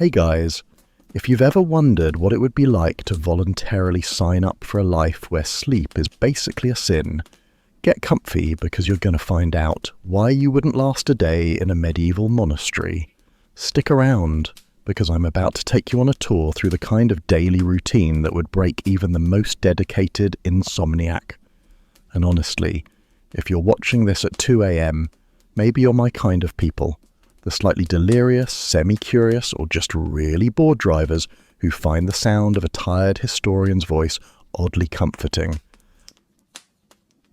Hey guys, if you've ever wondered what it would be like to voluntarily sign up for a life where sleep is basically a sin, get comfy because you're going to find out why you wouldn't last a day in a medieval monastery. Stick around, because I'm about to take you on a tour through the kind of daily routine that would break even the most dedicated insomniac. And honestly, if you're watching this at 2 a.m, maybe you're my kind of people. The slightly delirious, semi-curious, or just really bored drivers who find the sound of a tired historian's voice oddly comforting.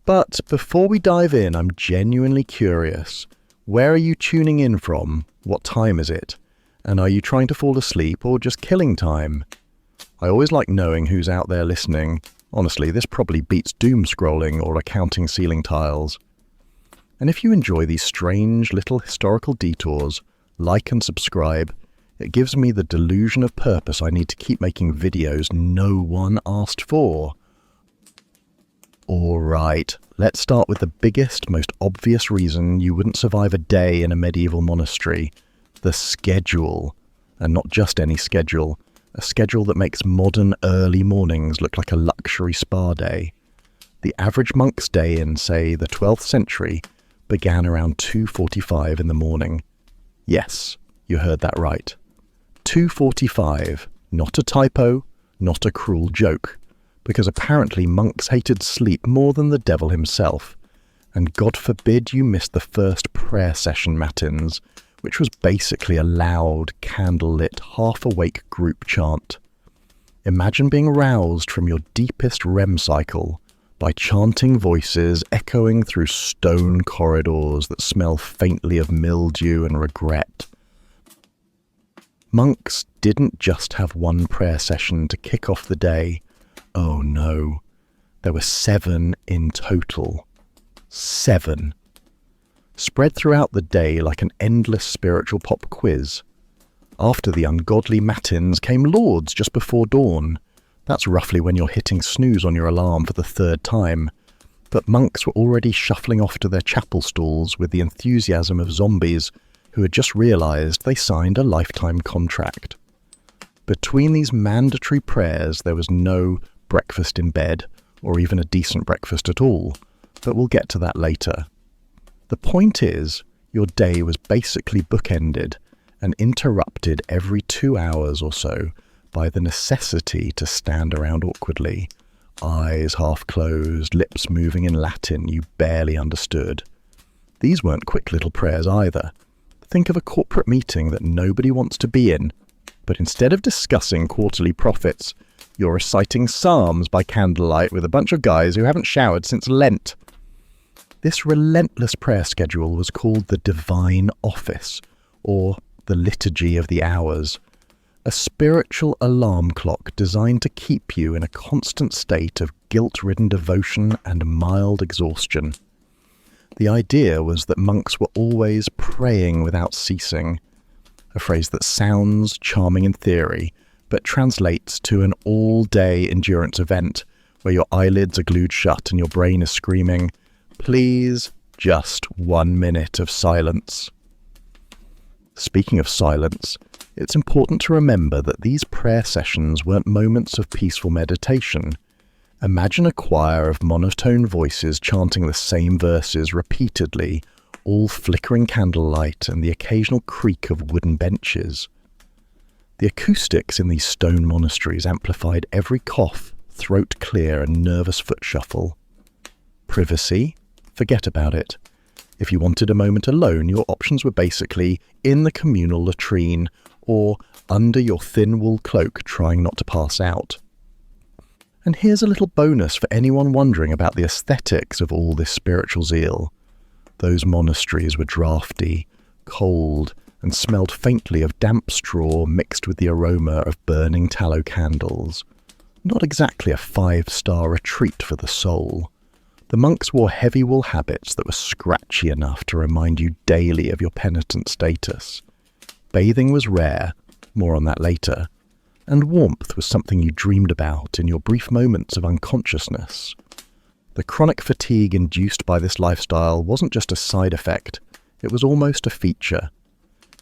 But before we dive in, I'm genuinely curious. Where are you tuning in from? What time is it? And are you trying to fall asleep or just killing time? I always like knowing who's out there listening. Honestly, this probably beats doom scrolling or accounting ceiling tiles. And if you enjoy these strange little historical detours, like and subscribe. It gives me the delusion of purpose I need to keep making videos no one asked for. Alright, let's start with the biggest, most obvious reason you wouldn't survive a day in a medieval monastery. The schedule. And not just any schedule. A schedule that makes modern early mornings look like a luxury spa day. The average monk's day in, say, the 12th century began around 2:45 in the morning. Yes, you heard that right. 2:45, not a typo, not a cruel joke, because apparently monks hated sleep more than the devil himself, and God forbid you missed the first prayer session matins, which was basically a loud, candlelit, half-awake group chant. Imagine being roused from your deepest REM cycle by chanting voices echoing through stone corridors that smell faintly of mildew and regret. Monks didn't just have one prayer session to kick off the day. Oh no, there were 7 in total. 7. Spread throughout the day like an endless spiritual pop quiz. After the ungodly matins came lauds just before dawn. That's roughly when you're hitting snooze on your alarm for the 3rd time. But monks were already shuffling off to their chapel stalls with the enthusiasm of zombies who had just realised they signed a lifetime contract. Between these mandatory prayers there was no breakfast in bed, or even a decent breakfast at all, but we'll get to that later. The point is, your day was basically bookended and interrupted every 2 hours or so by the necessity to stand around awkwardly, eyes half closed, lips moving in Latin you barely understood. These weren't quick little prayers either. Think of a corporate meeting that nobody wants to be in, but instead of discussing quarterly profits, you're reciting psalms by candlelight with a bunch of guys who haven't showered since Lent. This relentless prayer schedule was called the Divine Office, or the Liturgy of the Hours. A spiritual alarm clock designed to keep you in a constant state of guilt-ridden devotion and mild exhaustion. The idea was that monks were always praying without ceasing, a phrase that sounds charming in theory, but translates to an all-day endurance event where your eyelids are glued shut and your brain is screaming, "Please, just 1 minute of silence." Speaking of silence, it's important to remember that these prayer sessions weren't moments of peaceful meditation. Imagine a choir of monotone voices chanting the same verses repeatedly, all flickering candlelight and the occasional creak of wooden benches. The acoustics in these stone monasteries amplified every cough, throat clear and nervous foot shuffle. Privacy? Forget about it. If you wanted a moment alone, your options were basically in the communal latrine or under your thin wool cloak trying not to pass out. And here's a little bonus for anyone wondering about the aesthetics of all this spiritual zeal. Those monasteries were draughty, cold, and smelled faintly of damp straw mixed with the aroma of burning tallow candles. Not exactly a 5-star retreat for the soul. The monks wore heavy wool habits that were scratchy enough to remind you daily of your penitent status. Bathing was rare, more on that later, and warmth was something you dreamed about in your brief moments of unconsciousness. The chronic fatigue induced by this lifestyle wasn't just a side effect, it was almost a feature.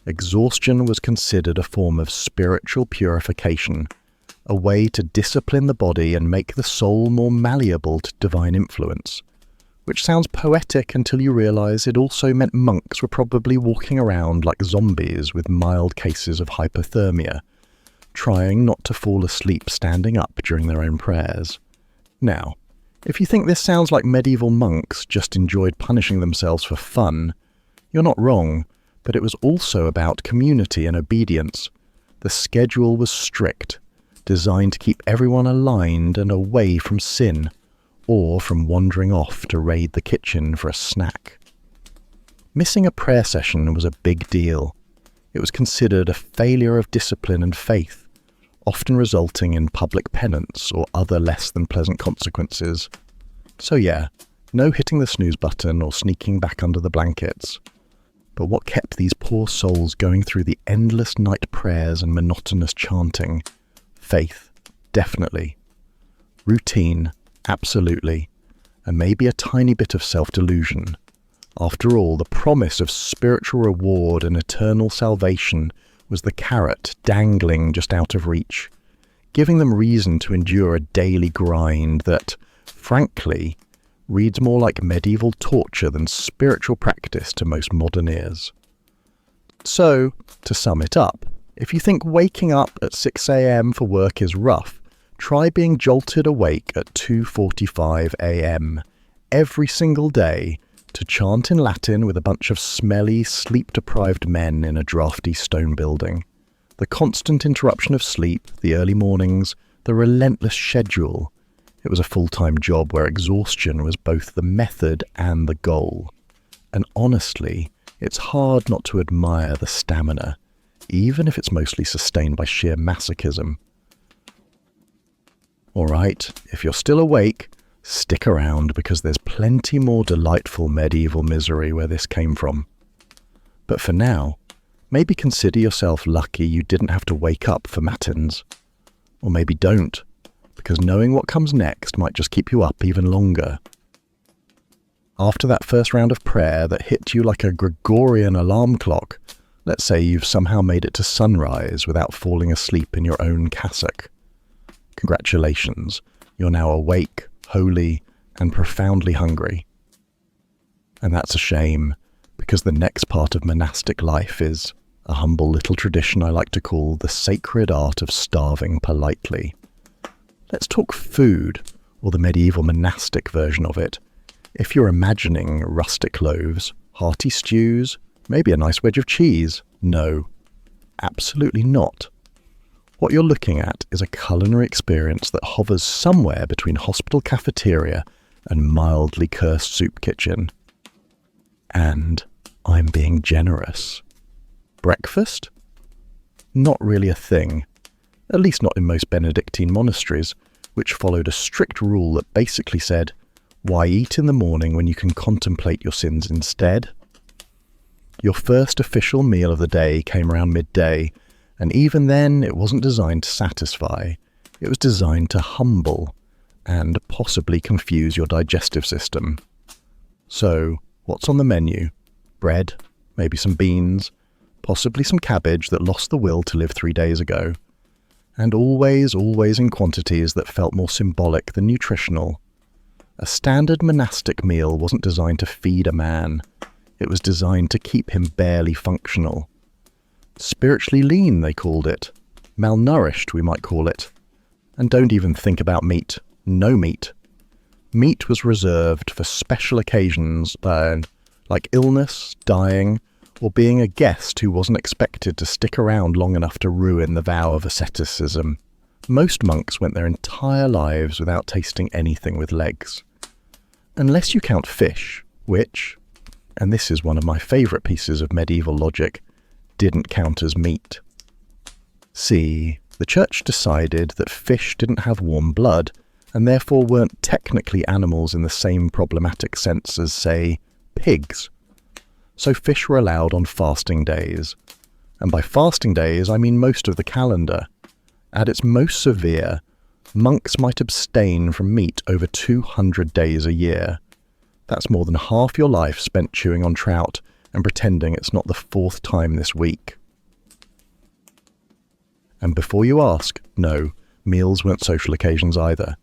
exhaustion was considered a form of spiritual purification, a way to discipline the body and make the soul more malleable to divine influence, which sounds poetic until you realise it also meant monks were probably walking around like zombies with mild cases of hypothermia, trying not to fall asleep standing up during their own prayers. Now, if you think this sounds like medieval monks just enjoyed punishing themselves for fun, you're not wrong, but it was also about community and obedience. The schedule was strict, designed to keep everyone aligned and away from sin, or from wandering off to raid the kitchen for a snack. Missing a prayer session was a big deal. It was considered a failure of discipline and faith, often resulting in public penance or other less than pleasant consequences. So yeah, no hitting the snooze button or sneaking back under the blankets. But what kept these poor souls going through the endless night prayers and monotonous chanting? Faith, definitely. Routine, absolutely. And maybe a tiny bit of self-delusion. After all, the promise of spiritual reward and eternal salvation was the carrot dangling just out of reach, giving them reason to endure a daily grind that, frankly, reads more like medieval torture than spiritual practice to most modern ears. So, to sum it up, if you think waking up at 6 a.m. for work is rough, try being jolted awake at 2:45 a.m. every single day to chant in Latin with a bunch of smelly, sleep-deprived men in a drafty stone building. The constant interruption of sleep, the early mornings, the relentless schedule. It was a full-time job where exhaustion was both the method and the goal. And honestly, it's hard not to admire the stamina, even if it's mostly sustained by sheer masochism. Alright, if you're still awake, stick around because there's plenty more delightful medieval misery where this came from. But for now, maybe consider yourself lucky you didn't have to wake up for matins. Or maybe don't, because knowing what comes next might just keep you up even longer. After that first round of prayer that hit you like a Gregorian alarm clock, let's say you've somehow made it to sunrise without falling asleep in your own cassock. Congratulations, you're now awake, holy, and profoundly hungry. And that's a shame, because the next part of monastic life is a humble little tradition I like to call the sacred art of starving politely. Let's talk food, or the medieval monastic version of it. If you're imagining rustic loaves, hearty stews, maybe a nice wedge of cheese, no, absolutely not. What you're looking at is a culinary experience that hovers somewhere between hospital cafeteria and mildly cursed soup kitchen. And I'm being generous. Breakfast? Not really a thing. At least not in most Benedictine monasteries, which followed a strict rule that basically said, why eat in the morning when you can contemplate your sins instead? Your first official meal of the day came around midday, and even then it wasn't designed to satisfy. It was designed to humble and possibly confuse your digestive system. So, what's on the menu? Bread, maybe some beans, possibly some cabbage that lost the will to live 3 days ago. And always in quantities that felt more symbolic than nutritional. A standard monastic meal wasn't designed to feed a man. It was designed to keep him barely functional. Spiritually lean, they called it. Malnourished, we might call it. And don't even think about meat. No meat. Meat was reserved for special occasions, like illness, dying, or being a guest who wasn't expected to stick around long enough to ruin the vow of asceticism. Most monks went their entire lives without tasting anything with legs. Unless you count fish, which, and this is one of my favourite pieces of medieval logic, didn't count as meat. See, the church decided that fish didn't have warm blood, and therefore weren't technically animals in the same problematic sense as, say, pigs. So fish were allowed on fasting days. And by fasting days, I mean most of the calendar. At its most severe, monks might abstain from meat over 200 days a year. That's more than half your life spent chewing on trout, and pretending it's not the 4th time this week. And before you ask, no, meals weren't social occasions either.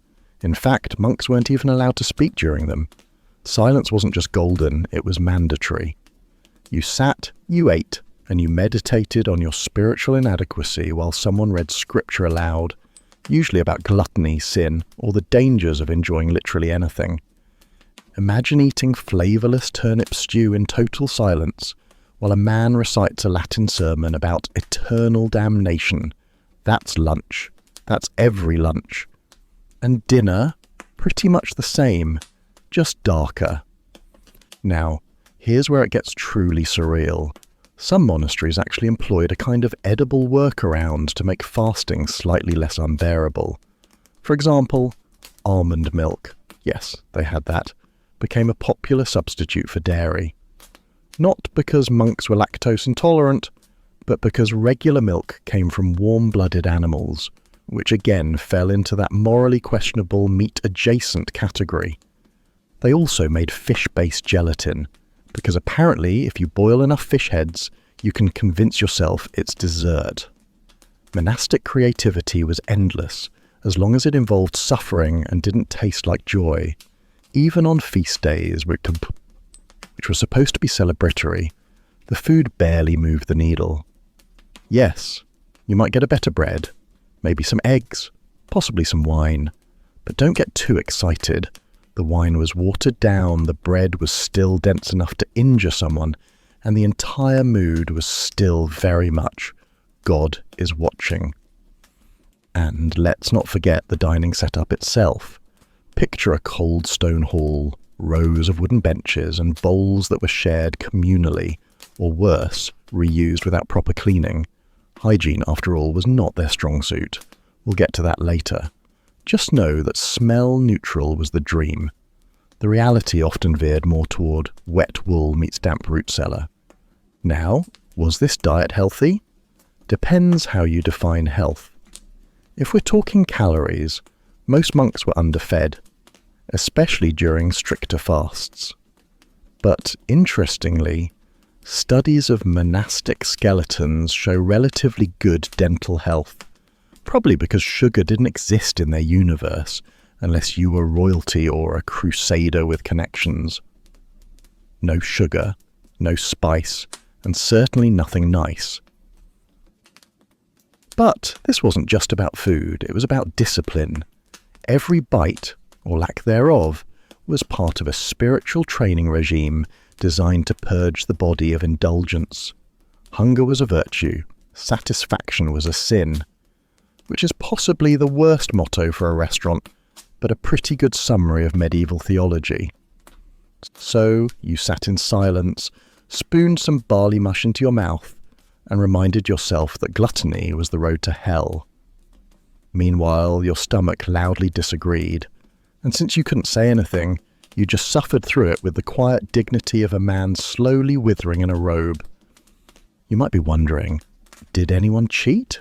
In fact, monks weren't even allowed to speak during them. Silence wasn't just golden, it was mandatory. You sat, you ate, and you meditated on your spiritual inadequacy while someone read scripture aloud, usually about gluttony, sin, or the dangers of enjoying literally anything. Imagine eating flavourless turnip stew in total silence while a man recites a Latin sermon about eternal damnation. That's lunch. That's every lunch. And dinner, pretty much the same, just darker. Now, here's where it gets truly surreal. Some monasteries actually employed a kind of edible workaround to make fasting slightly less unbearable. For example, almond milk, yes, they had that, became a popular substitute for dairy. Not because monks were lactose intolerant, but because regular milk came from warm-blooded animals, which again fell into that morally questionable meat-adjacent category. They also made fish-based gelatin, because apparently if you boil enough fish heads, you can convince yourself it's dessert. Monastic creativity was endless, as long as it involved suffering and didn't taste like joy. Even on feast days, which were supposed to be celebratory, the food barely moved the needle. Yes, you might get a better bread, maybe some eggs, possibly some wine, but don't get too excited. The wine was watered down, the bread was still dense enough to injure someone, and the entire mood was still very much, God is watching. And let's not forget the dining setup itself. Picture a cold stone hall, rows of wooden benches, and bowls that were shared communally, or worse, reused without proper cleaning. Hygiene, after all, was not their strong suit. We'll get to that later. Just know that smell neutral was the dream. The reality often veered more toward wet wool meets damp root cellar. Now, was this diet healthy? Depends how you define health. If we're talking calories, most monks were underfed, especially during stricter fasts. But interestingly, studies of monastic skeletons show relatively good dental health, probably because sugar didn't exist in their universe unless you were royalty or a crusader with connections. No sugar, no spice, and certainly nothing nice. But this wasn't just about food, it was about discipline. Every bite, or lack thereof, was part of a spiritual training regime designed to purge the body of indulgence. Hunger was a virtue, satisfaction was a sin, which is possibly the worst motto for a restaurant, but a pretty good summary of medieval theology. So you sat in silence, spooned some barley mush into your mouth, and reminded yourself that gluttony was the road to hell. Meanwhile, your stomach loudly disagreed, and since you couldn't say anything, you just suffered through it with the quiet dignity of a man slowly withering in a robe. You might be wondering, did anyone cheat?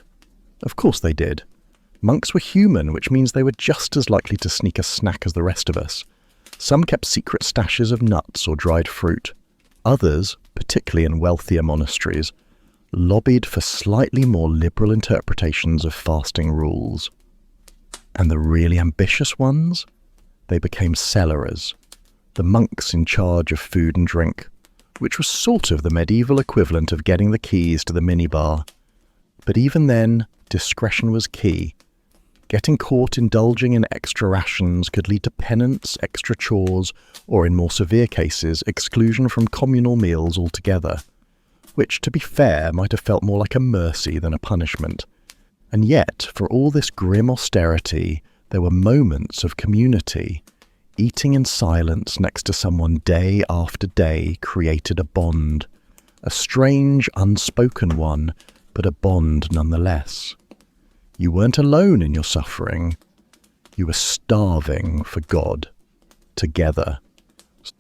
Of course they did. Monks were human, which means they were just as likely to sneak a snack as the rest of us. Some kept secret stashes of nuts or dried fruit. Others, particularly in wealthier monasteries, lobbied for slightly more liberal interpretations of fasting rules. And the really ambitious ones? They became cellarers, the monks in charge of food and drink, which was sort of the medieval equivalent of getting the keys to the minibar. But even then, discretion was key. Getting caught indulging in extra rations could lead to penance, extra chores, or in more severe cases, exclusion from communal meals altogether, which, to be fair, might have felt more like a mercy than a punishment. And yet, for all this grim austerity, there were moments of community. Eating in silence next to someone day after day created a bond. A strange, unspoken one, but a bond nonetheless. You weren't alone in your suffering. You were starving for God. Together.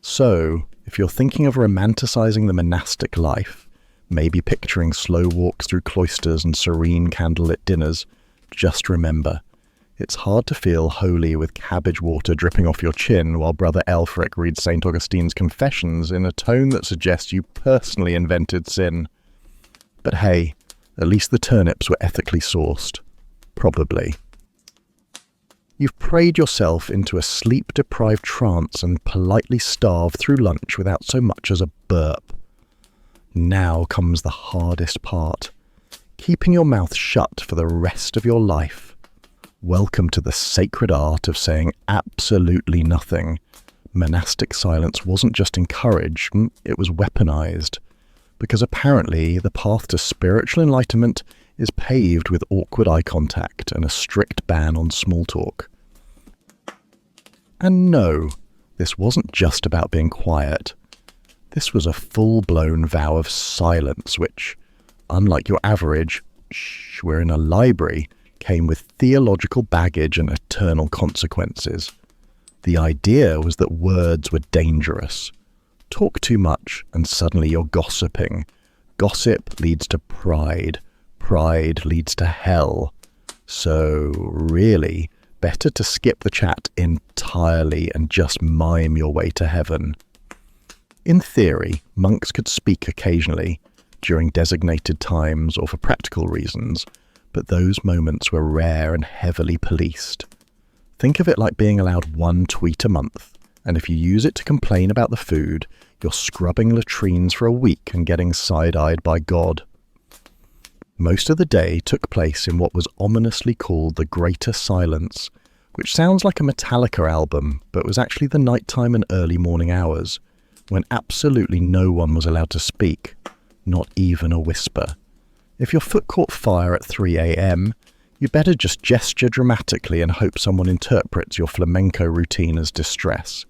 So, if you're thinking of romanticizing the monastic life, maybe picturing slow walks through cloisters and serene candlelit dinners, just remember, It's hard to feel holy with cabbage water dripping off your chin while Brother Elfric reads St. Augustine's Confessions in a tone that suggests you personally invented sin. But hey, at least the turnips were ethically sourced. Probably. You've prayed yourself into a sleep-deprived trance and politely starved through lunch without so much as a burp. Now comes the hardest part. Keeping your mouth shut for the rest of your life. Welcome to the sacred art of saying absolutely nothing. Monastic silence wasn't just encouraged, it was weaponized. Because apparently the path to spiritual enlightenment is paved with awkward eye contact and a strict ban on small talk. And no, this wasn't just about being quiet. This was a full-blown vow of silence which, unlike your average, shh, we're in a library, came with theological baggage and eternal consequences. The idea was that words were dangerous. Talk too much and suddenly you're gossiping. Gossip leads to pride. Pride leads to hell. So, really, better to skip the chat entirely and just mime your way to heaven. In theory, monks could speak occasionally, during designated times or for practical reasons, but those moments were rare and heavily policed. Think of it like being allowed one tweet a month, and if you use it to complain about the food, you're scrubbing latrines for a week and getting side-eyed by God. Most of the day took place in what was ominously called the Greater Silence, which sounds like a Metallica album, but was actually the nighttime and early morning hours, when absolutely no one was allowed to speak, not even a whisper. If your foot caught fire at 3 a.m., you better just gesture dramatically and hope someone interprets your flamenco routine as distress.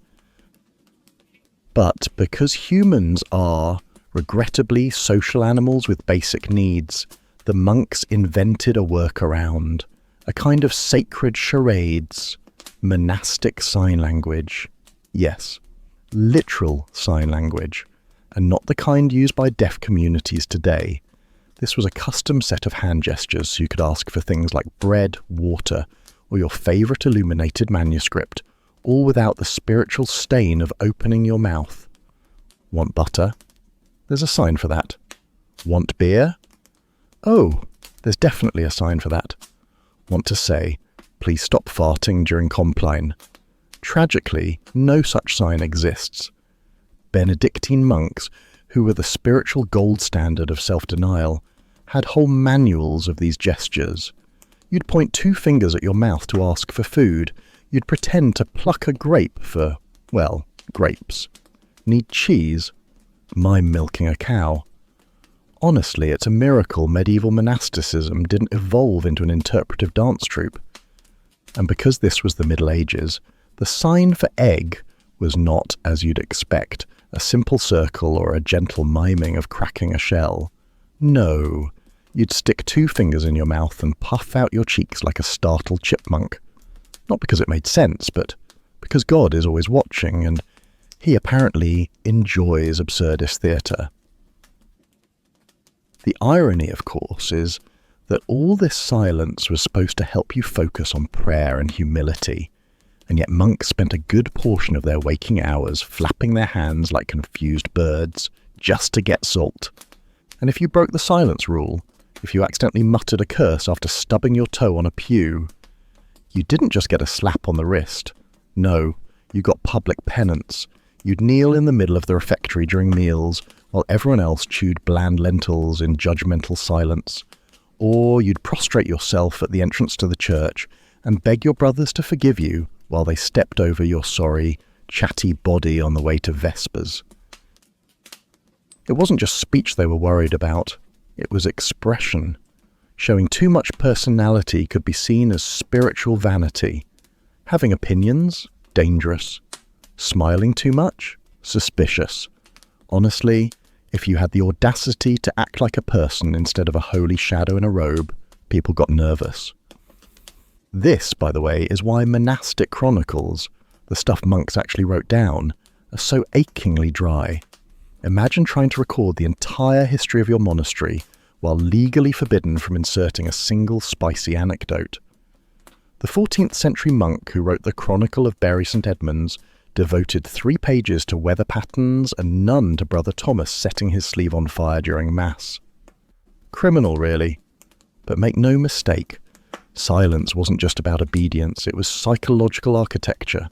But because humans are, regrettably, social animals with basic needs, the monks invented a workaround, a kind of sacred charades, monastic sign language. Yes, literal sign language, and not the kind used by deaf communities today. This was a custom set of hand gestures so you could ask for things like bread, water, or your favourite illuminated manuscript, all without the spiritual stain of opening your mouth. Want butter? There's a sign for that. Want beer? Oh, there's definitely a sign for that. Want to say, please stop farting during compline? Tragically, no such sign exists. Benedictine monks, who were the spiritual gold standard of self-denial, had whole manuals of these gestures. You'd point 2 fingers at your mouth to ask for food. You'd pretend to pluck a grape for, well, grapes. Need cheese? Mime milking a cow. Honestly, it's a miracle medieval monasticism didn't evolve into an interpretive dance troupe. And because this was the Middle Ages, the sign for egg was not, as you'd expect, a simple circle or a gentle miming of cracking a shell. No, you'd stick 2 fingers in your mouth and puff out your cheeks like a startled chipmunk. Not because it made sense, but because God is always watching, and he apparently enjoys absurdist theatre. The irony, of course, is that all this silence was supposed to help you focus on prayer and humility, and yet monks spent a good portion of their waking hours flapping their hands like confused birds just to get salt. And if you broke the silence rule, if you accidentally muttered a curse after stubbing your toe on a pew, you didn't just get a slap on the wrist. No, you got public penance. You'd kneel in the middle of the refectory during meals while everyone else chewed bland lentils in judgmental silence. Or you'd prostrate yourself at the entrance to the church and beg your brothers to forgive you while they stepped over your sorry, chatty body on the way to Vespers. It wasn't just speech they were worried about, it was expression. Showing too much personality could be seen as spiritual vanity. Having opinions? Dangerous. Smiling too much? Suspicious. Honestly, if you had the audacity to act like a person instead of a holy shadow in a robe, people got nervous. This, by the way, is why monastic chronicles, the stuff monks actually wrote down, are so achingly dry. Imagine trying to record the entire history of your monastery while legally forbidden from inserting a single spicy anecdote. The 14th century monk who wrote the Chronicle of Bury St Edmunds devoted 3 pages to weather patterns and none to Brother Thomas setting his sleeve on fire during Mass. Criminal, really. But make no mistake, silence wasn't just about obedience, it was psychological architecture.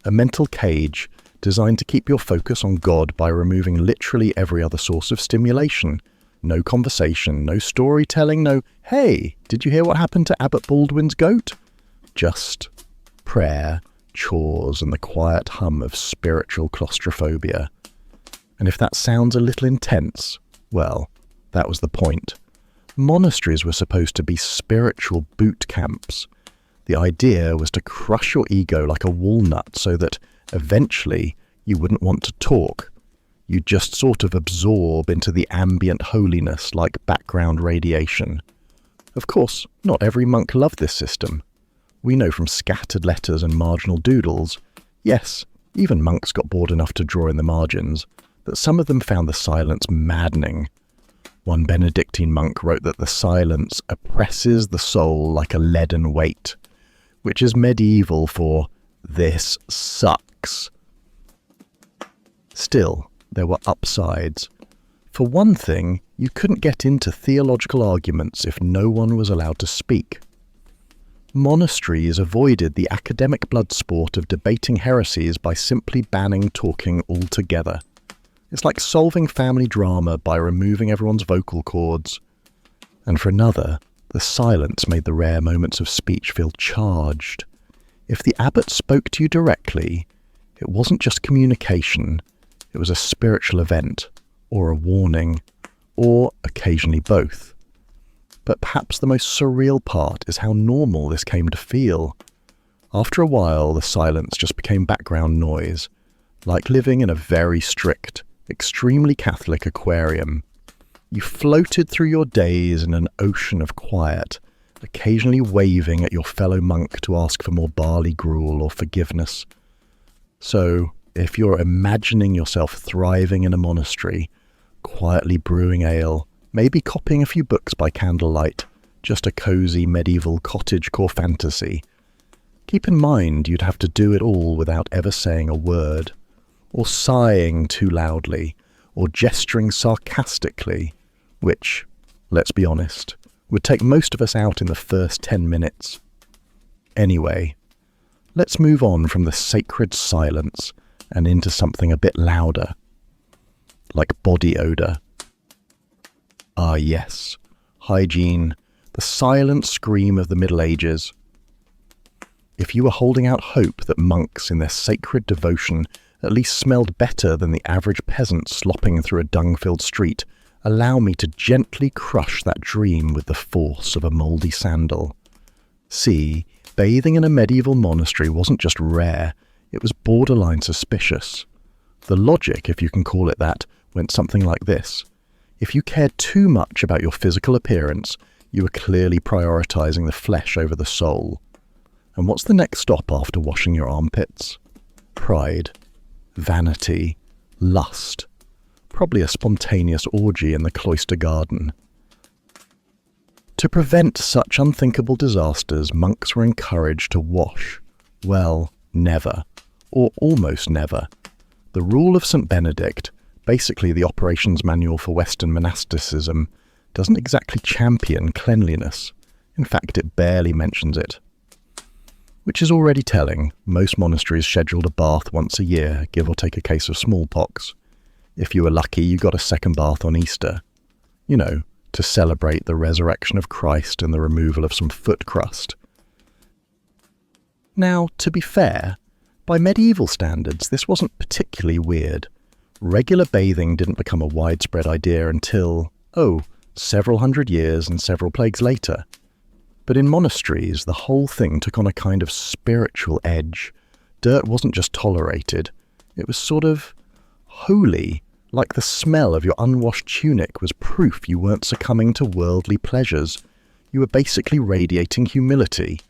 A mental cage designed to keep your focus on God by removing literally every other source of stimulation. No conversation, no storytelling, no, "Hey, did you hear what happened to Abbot Baldwin's goat?" Just prayer, chores, and the quiet hum of spiritual claustrophobia. And if that sounds a little intense, well, that was the point. Monasteries were supposed to be spiritual boot camps. The idea was to crush your ego like a walnut so that eventually you wouldn't want to talk. You'd just sort of absorb into the ambient holiness like background radiation. Of course, not every monk loved this system. We know from scattered letters and marginal doodles, yes, even monks got bored enough to draw in the margins, that some of them found the silence maddening. One Benedictine monk wrote that the silence oppresses the soul like a leaden weight, which is medieval for "this sucks." Still, there were upsides. For one thing, you couldn't get into theological arguments if no one was allowed to speak. Monasteries avoided the academic blood sport of debating heresies by simply banning talking altogether. It's like solving family drama by removing everyone's vocal cords. And for another, the silence made the rare moments of speech feel charged. If the abbot spoke to you directly, it wasn't just communication, it was a spiritual event, or a warning, or occasionally both. But perhaps the most surreal part is how normal this came to feel. After a while, the silence just became background noise, like living in a very strict, extremely Catholic aquarium. You floated through your days in an ocean of quiet, occasionally waving at your fellow monk to ask for more barley gruel or forgiveness. So, if you're imagining yourself thriving in a monastery, quietly brewing ale, maybe copying a few books by candlelight, just a cosy medieval cottagecore fantasy, keep in mind you'd have to do it all without ever saying a word, or sighing too loudly, or gesturing sarcastically, which, let's be honest, would take most of us out in the first 10 minutes. Anyway, let's move on from the sacred silence and into something a bit louder, like body odour. Ah yes, hygiene, the silent scream of the Middle Ages. If you were holding out hope that monks in their sacred devotion at least smelled better than the average peasant slopping through a dung-filled street, allow me to gently crush that dream with the force of a mouldy sandal. See, bathing in a medieval monastery wasn't just rare, it was borderline suspicious. The logic, if you can call it that, went something like this. If you cared too much about your physical appearance, you were clearly prioritizing the flesh over the soul. And what's the next stop after washing your armpits? Pride, vanity, lust. Probably a spontaneous orgy in the cloister garden. To prevent such unthinkable disasters, monks were encouraged to wash. Well, never. Or almost never. The Rule of St. Benedict, basically the operations manual for Western monasticism, doesn't exactly champion cleanliness. In fact, it barely mentions it. Which is already telling. Most monasteries scheduled a bath once a year, give or take a case of smallpox. If you were lucky, you got a second bath on Easter. You know, to celebrate the resurrection of Christ and the removal of some foot crust. Now, to be fair, by medieval standards, this wasn't particularly weird. Regular bathing didn't become a widespread idea until, several hundred years and several plagues later. But in monasteries, the whole thing took on a kind of spiritual edge. Dirt wasn't just tolerated, it was sort of holy, like the smell of your unwashed tunic was proof you weren't succumbing to worldly pleasures. You were basically radiating humility,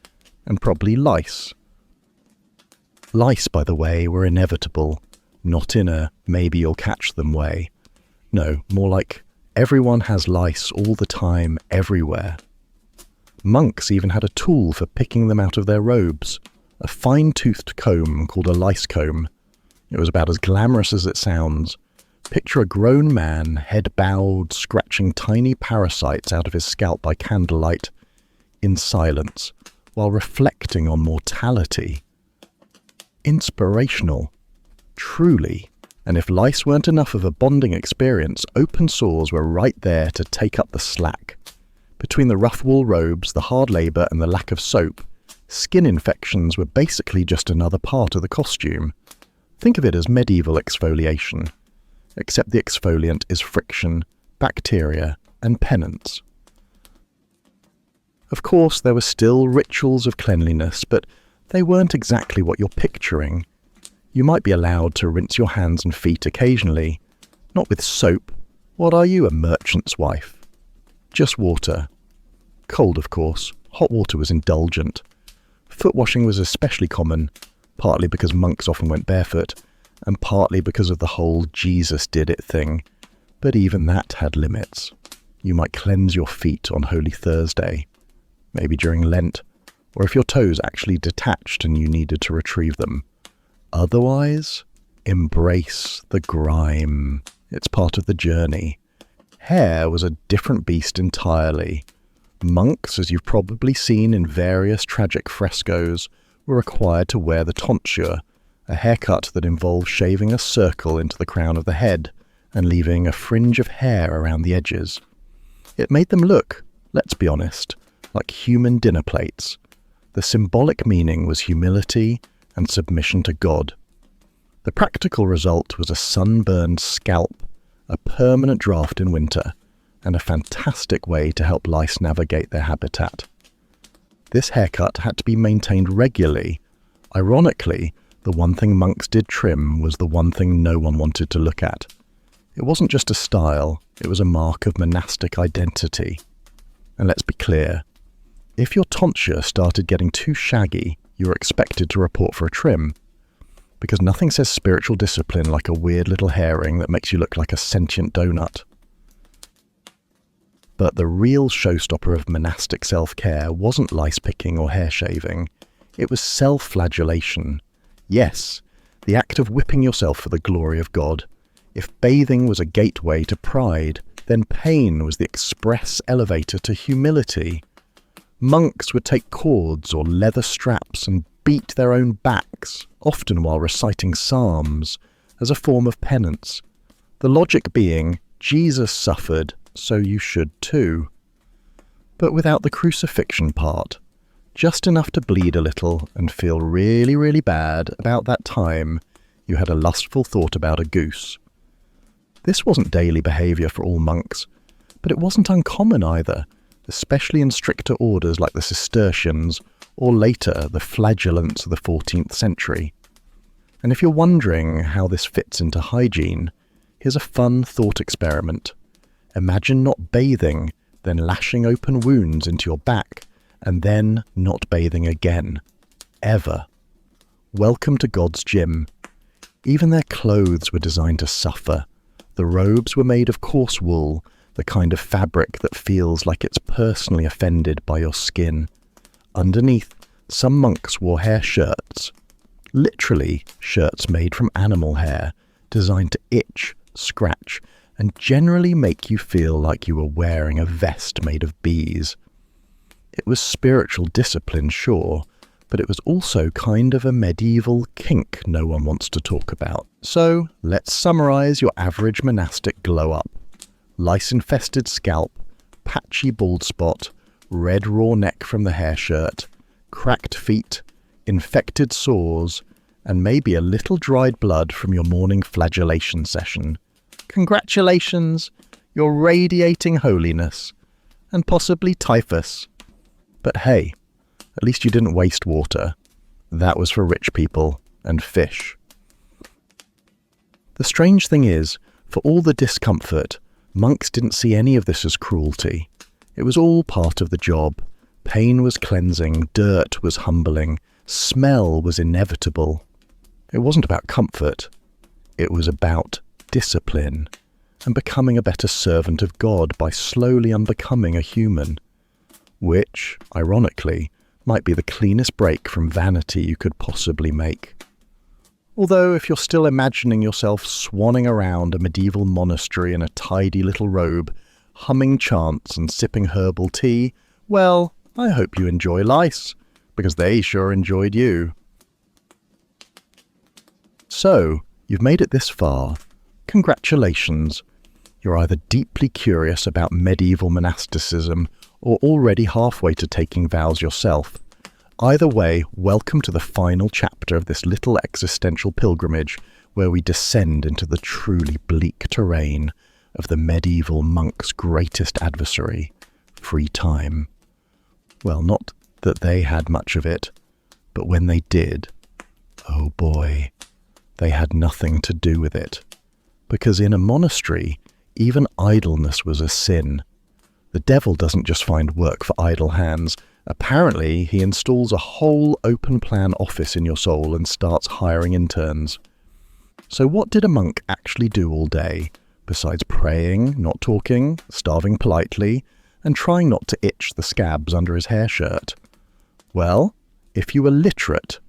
and probably lice. Lice, by the way, were inevitable, not in a maybe you'll catch them way. No, more like everyone has lice all the time, everywhere. Monks even had a tool for picking them out of their robes, a fine-toothed comb called a lice comb. It was about as glamorous as it sounds. Picture a grown man, head bowed, scratching tiny parasites out of his scalp by candlelight, in silence, while reflecting on mortality. Inspirational. Truly. And if lice weren't enough of a bonding experience, open sores were right there to take up the slack. Between the rough wool robes, the hard labour and the lack of soap, skin infections were basically just another part of the costume. Think of it as medieval exfoliation, except the exfoliant is friction, bacteria and penance. Of course, there were still rituals of cleanliness, but they weren't exactly what you're picturing. You might be allowed to rinse your hands and feet occasionally, not with soap. What are you, a merchant's wife? Just water. Cold, of course. Hot water was indulgent. Foot washing was especially common, partly because monks often went barefoot, and partly because of the whole Jesus did it thing. But even that had limits. You might cleanse your feet on Holy Thursday, maybe during Lent, or if your toes actually detached and you needed to retrieve them. Otherwise, embrace the grime. It's part of the journey. Hair was a different beast entirely. Monks, as you've probably seen in various tragic frescoes, were required to wear the tonsure, a haircut that involves shaving a circle into the crown of the head and leaving a fringe of hair around the edges. It made them look, let's be honest, like human dinner plates. The symbolic meaning was humility and submission to God. The practical result was a sunburned scalp, a permanent draft in winter, and a fantastic way to help lice navigate their habitat. This haircut had to be maintained regularly. Ironically, the one thing monks did trim was the one thing no one wanted to look at. It wasn't just a style, it was a mark of monastic identity. And let's be clear, if your tonsure started getting too shaggy, you were expected to report for a trim, because nothing says spiritual discipline like a weird little herring that makes you look like a sentient donut. But the real showstopper of monastic self-care wasn't lice picking or hair shaving. It was self-flagellation. Yes, the act of whipping yourself for the glory of God. If bathing was a gateway to pride, then pain was the express elevator to humility. Monks would take cords or leather straps and beat their own backs, often while reciting psalms, as a form of penance. The logic being, Jesus suffered, so you should too. But without the crucifixion part, just enough to bleed a little and feel really, really bad about that time you had a lustful thought about a goose. This wasn't daily behaviour for all monks, but it wasn't uncommon either, especially in stricter orders like the Cistercians, or later the flagellants of the 14th century. And if you're wondering how this fits into hygiene, here's a fun thought experiment. Imagine not bathing, then lashing open wounds into your back, and then not bathing again. Ever. Welcome to God's gym. Even their clothes were designed to suffer. The robes were made of coarse wool, the kind of fabric that feels like it's personally offended by your skin. Underneath, some monks wore hair shirts. Literally, shirts made from animal hair, designed to itch, scratch, and generally make you feel like you were wearing a vest made of bees. It was spiritual discipline, sure, but it was also kind of a medieval kink no one wants to talk about. So, let's summarise your average monastic glow-up. Lice-infested scalp, patchy bald spot, red raw neck from the hair shirt, cracked feet, infected sores, and maybe a little dried blood from your morning flagellation session. Congratulations, you're radiating holiness, and possibly typhus. But hey, at least you didn't waste water. That was for rich people and fish. The strange thing is, for all the discomfort, monks didn't see any of this as cruelty. It was all part of the job. Pain was cleansing, dirt was humbling, smell was inevitable. It wasn't about comfort. It was about discipline and becoming a better servant of God by slowly unbecoming a human. which, ironically, might be the cleanest break from vanity you could possibly make. Although if you're still imagining yourself swanning around a medieval monastery in a tidy little robe, humming chants and sipping herbal tea, well, I hope you enjoy lice, because they sure enjoyed you. So, you've made it this far. Congratulations. You're either deeply curious about medieval monasticism or already halfway to taking vows yourself. Either way, welcome to the final chapter of this little existential pilgrimage where we descend into the truly bleak terrain of the medieval monk's greatest adversary, free time. Well, not that they had much of it, but when they did, oh boy, they had nothing to do with it. Because in a monastery, even idleness was a sin. The devil doesn't just find work for idle hands. Apparently, he installs a whole open-plan office in your soul and starts hiring interns. So what did a monk actually do all day, besides praying, not talking, starving politely, and trying not to itch the scabs under his hair shirt? Well, if you were literate,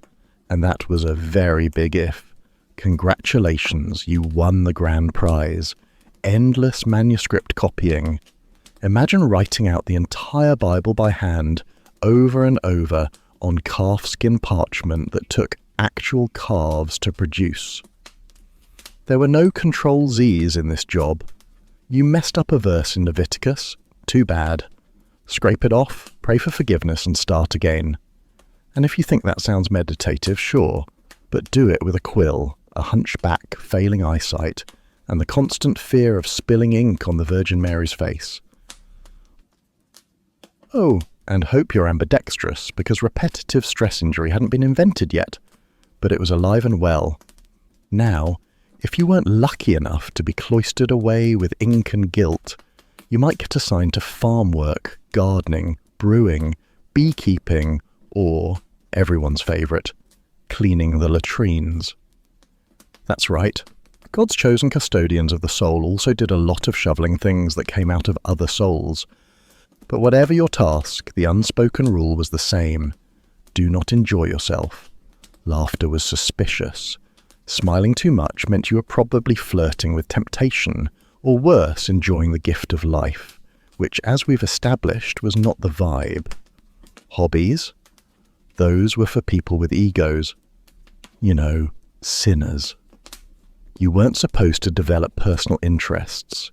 and that was a very big if, congratulations, you won the grand prize. Endless manuscript copying. Imagine writing out the entire Bible by hand, over and over, on calfskin parchment that took actual calves to produce. There were no Control-Z's in this job. You messed up a verse in Leviticus. Too bad. Scrape it off, pray for forgiveness, and start again. And if you think that sounds meditative, sure, but do it with a quill, a hunchback, failing eyesight, and the constant fear of spilling ink on the Virgin Mary's face. Oh, and hope you're ambidextrous, because repetitive stress injury hadn't been invented yet, but it was alive and well. Now, if you weren't lucky enough to be cloistered away with ink and guilt, you might get assigned to farm work, gardening, brewing, beekeeping, or, everyone's favourite, cleaning the latrines. That's right. God's chosen custodians of the soul also did a lot of shoveling things that came out of other souls. But whatever your task, the unspoken rule was the same. Do not enjoy yourself. Laughter was suspicious. Smiling too much meant you were probably flirting with temptation, or worse, enjoying the gift of life, which, as we've established, was not the vibe. Hobbies? Those were for people with egos. You know, sinners. You weren't supposed to develop personal interests.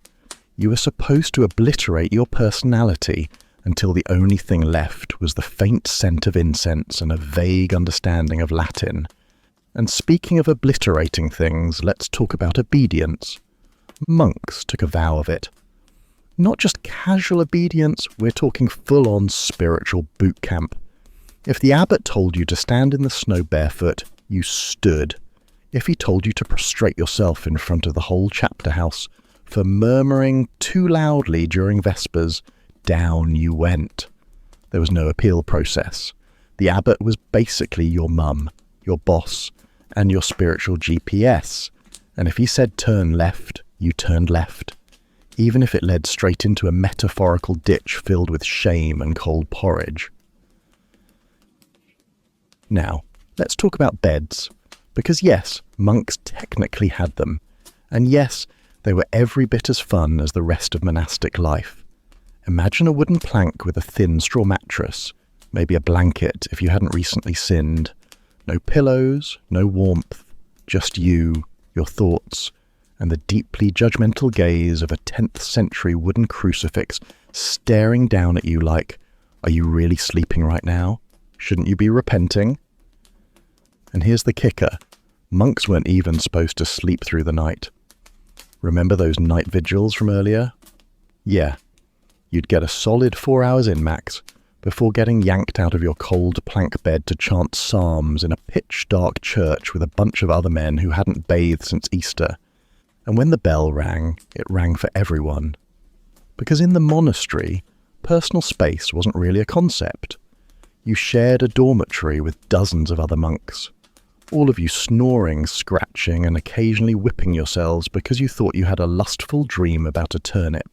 You were supposed to obliterate your personality until the only thing left was the faint scent of incense and a vague understanding of Latin. And speaking of obliterating things, let's talk about obedience. Monks took a vow of it. Not just casual obedience, we're talking full-on spiritual boot camp. If the abbot told you to stand in the snow barefoot, you stood. If he told you to prostrate yourself in front of the whole chapter house for murmuring too loudly during Vespers, down you went. There was no appeal process. The abbot was basically your mum, your boss, and your spiritual GPS. And if he said turn left, you turned left, even if it led straight into a metaphorical ditch filled with shame and cold porridge. Now, let's talk about beds. Because yes, monks technically had them. And yes, they were every bit as fun as the rest of monastic life. Imagine a wooden plank with a thin straw mattress, maybe a blanket if you hadn't recently sinned. No pillows, no warmth, just you, your thoughts, and the deeply judgmental gaze of a 10th century wooden crucifix staring down at you like, are you really sleeping right now? Shouldn't you be repenting? And here's the kicker. Monks weren't even supposed to sleep through the night. Remember those night vigils from earlier? Yeah. You'd get a solid 4 hours in max, before getting yanked out of your cold plank bed to chant psalms in a pitch-dark church with a bunch of other men who hadn't bathed since Easter. And when the bell rang, it rang for everyone. Because in the monastery, personal space wasn't really a concept. You shared a dormitory with dozens of other monks. All of you snoring, scratching, and occasionally whipping yourselves because you thought you had a lustful dream about a turnip.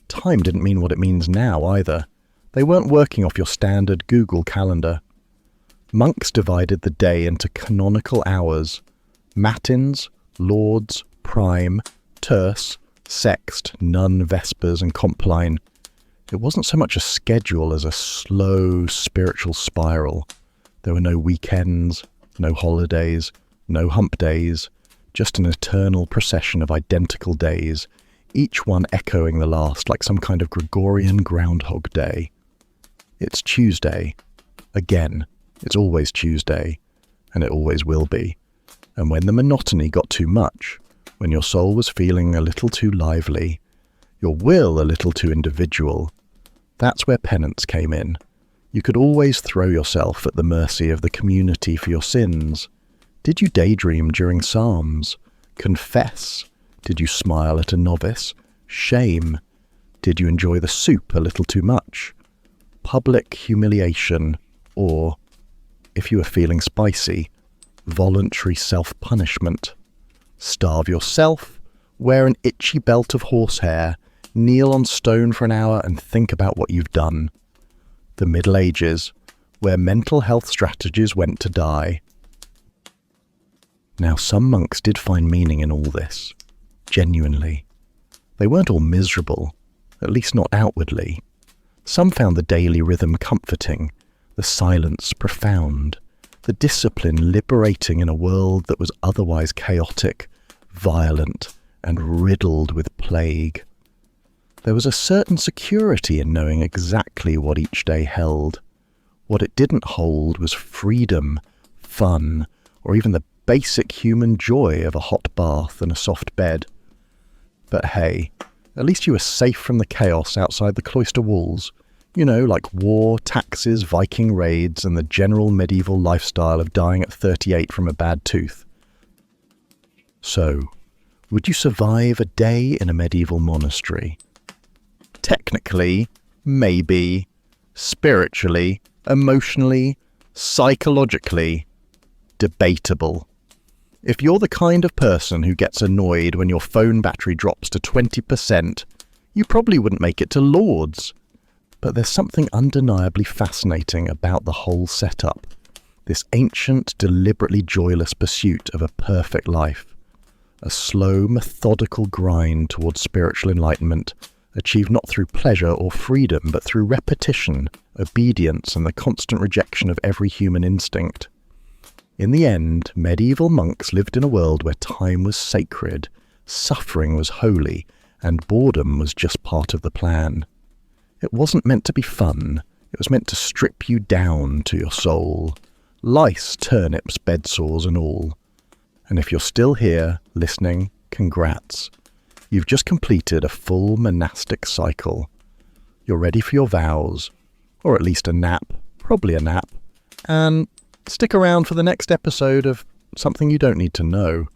Time didn't mean what it means now either. They weren't working off your standard Google calendar. Monks divided the day into canonical hours: matins, lauds, prime, terce, sext, nun, vespers, and compline. It wasn't so much a schedule as a slow spiritual spiral. There were no weekends, no holidays, no hump days, just an eternal procession of identical days, each one echoing the last like some kind of Gregorian Groundhog Day. It's Tuesday. Again, it's always Tuesday, and it always will be. And when the monotony got too much, when your soul was feeling a little too lively, your will a little too individual, that's where penance came in. You could always throw yourself at the mercy of the community for your sins. Did you daydream during psalms? Confess. Did you smile at a novice? Shame. Did you enjoy the soup a little too much? Public humiliation, or, if you were feeling spicy, voluntary self-punishment. Starve yourself, wear an itchy belt of horsehair, kneel on stone for an hour and think about what you've done. The Middle Ages, where mental health strategies went to die. Now, some monks did find meaning in all this, genuinely. They weren't all miserable, at least not outwardly. Some found the daily rhythm comforting, the silence profound, the discipline liberating in a world that was otherwise chaotic, violent, and riddled with plague. There was a certain security in knowing exactly what each day held. What it didn't hold was freedom, fun, or even the basic human joy of a hot bath and a soft bed. But hey, at least you were safe from the chaos outside the cloister walls. You know, like war, taxes, Viking raids, and the general medieval lifestyle of dying at 38 from a bad tooth. So, would you survive a day in a medieval monastery? Technically, maybe. Spiritually, emotionally, psychologically, debatable. If you're the kind of person who gets annoyed when your phone battery drops to 20%, you probably wouldn't make it to Lord's. But there's something undeniably fascinating about the whole setup. This ancient, deliberately joyless pursuit of a perfect life. A slow, methodical grind towards spiritual enlightenment, achieved not through pleasure or freedom, but through repetition, obedience, and the constant rejection of every human instinct. In the end, medieval monks lived in a world where time was sacred, suffering was holy, and boredom was just part of the plan. It wasn't meant to be fun, it was meant to strip you down to your soul. Lice, turnips, bed sores and all. And if you're still here, listening, congrats. You've just completed a full monastic cycle. You're ready for your vows, or at least a nap, probably a nap, and stick around for the next episode of Something You Don't Need to Know.